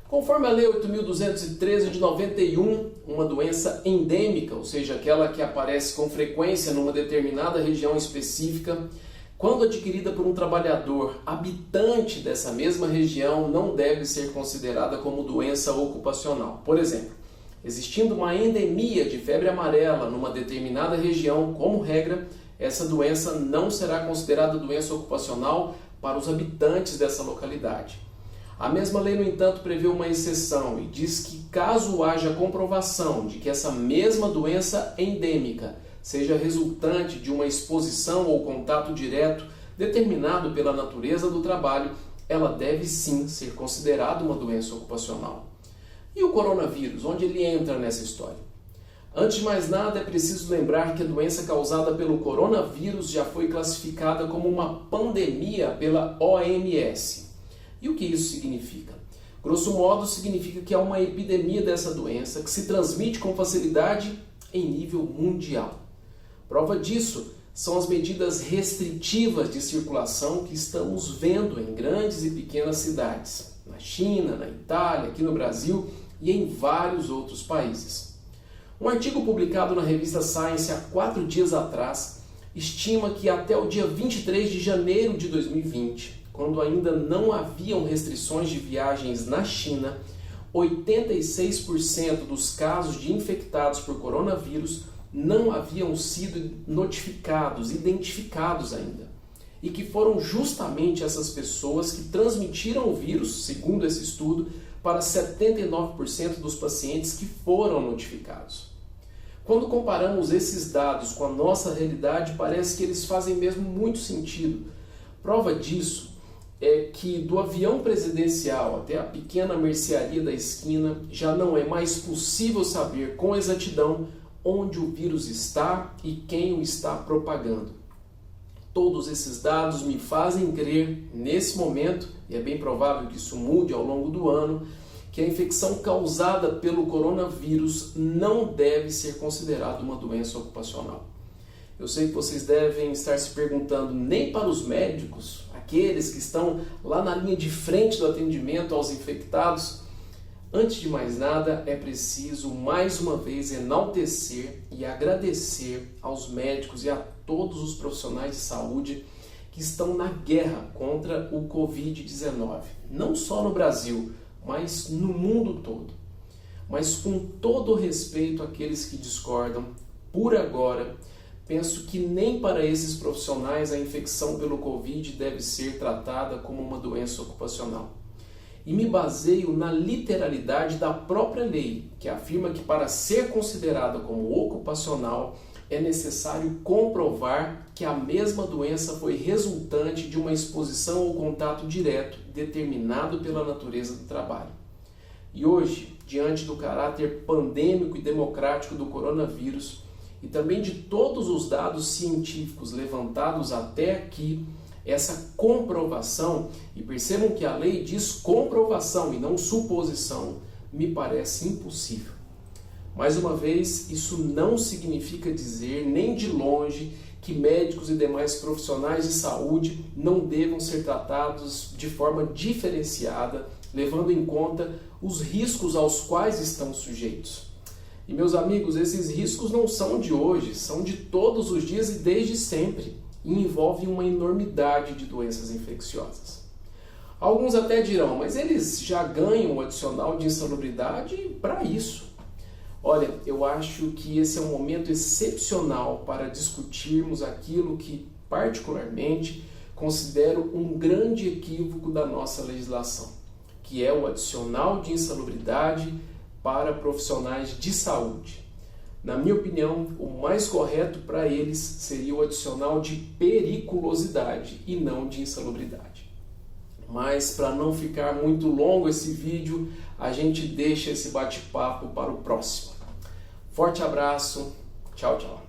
Conforme a Lei 8.213 de 91, uma doença endêmica, ou seja, aquela que aparece com frequência numa determinada região específica, quando adquirida por um trabalhador habitante dessa mesma região, não deve ser considerada como doença ocupacional. Por exemplo, existindo uma endemia de febre amarela numa determinada região, como regra, essa doença não será considerada doença ocupacional para os habitantes dessa localidade. A mesma lei, no entanto, prevê uma exceção e diz que caso haja comprovação de que essa mesma doença endêmica seja resultante de uma exposição ou contato direto determinado pela natureza do trabalho, ela deve sim ser considerada uma doença ocupacional. E o coronavírus, onde ele entra nessa história? Antes de mais nada, é preciso lembrar que a doença causada pelo coronavírus já foi classificada como uma pandemia pela OMS. E o que isso significa? Grosso modo, significa que há uma epidemia dessa doença que se transmite com facilidade em nível mundial. Prova disso são as medidas restritivas de circulação que estamos vendo em grandes e pequenas cidades, na China, na Itália, aqui no Brasil e em vários outros países. Um artigo publicado na revista Science há 4 dias atrás estima que até o dia 23 de janeiro de 2020, quando ainda não haviam restrições de viagens na China, 86% dos casos de infectados por coronavírus não haviam sido notificados, identificados ainda. E que foram justamente essas pessoas que transmitiram o vírus, segundo esse estudo, para 79% dos pacientes que foram notificados. Quando comparamos esses dados com a nossa realidade, parece que eles fazem mesmo muito sentido. Prova disso é que do avião presidencial até a pequena mercearia da esquina já não é mais possível saber com exatidão onde o vírus está e quem o está propagando. Todos esses dados me fazem crer, nesse momento, e é bem provável que isso mude ao longo do ano, que a infecção causada pelo coronavírus não deve ser considerada uma doença ocupacional. Eu sei que vocês devem estar se perguntando, nem para os médicos, aqueles que estão lá na linha de frente do atendimento aos infectados. Antes de mais nada, é preciso mais uma vez enaltecer e agradecer aos médicos e a todos os profissionais de saúde que estão na guerra contra o Covid-19. Não só no Brasil, mas no mundo todo. Mas com todo o respeito àqueles que discordam, por agora, penso que nem para esses profissionais a infecção pelo Covid deve ser tratada como uma doença ocupacional. E me baseio na literalidade da própria lei, que afirma que para ser considerada como ocupacional é necessário comprovar que a mesma doença foi resultante de uma exposição ou contato direto determinado pela natureza do trabalho. E hoje, diante do caráter pandêmico e democrático do coronavírus, e também de todos os dados científicos levantados até aqui, essa comprovação, e percebam que a lei diz comprovação e não suposição, me parece impossível. Mais uma vez, isso não significa dizer, nem de longe, que médicos e demais profissionais de saúde não devam ser tratados de forma diferenciada, levando em conta os riscos aos quais estão sujeitos. E meus amigos, esses riscos não são de hoje, são de todos os dias e desde sempre, e envolvem uma enormidade de doenças infecciosas. Alguns até dirão, mas eles já ganham o adicional de insalubridade para isso. Olha, eu acho que esse é um momento excepcional para discutirmos aquilo que, particularmente, considero um grande equívoco da nossa legislação, que é o adicional de insalubridade para profissionais de saúde. Na minha opinião, o mais correto para eles seria o adicional de periculosidade e não de insalubridade. Mas para não ficar muito longo esse vídeo, a gente deixa esse bate-papo para o próximo. Forte abraço, tchau, tchau.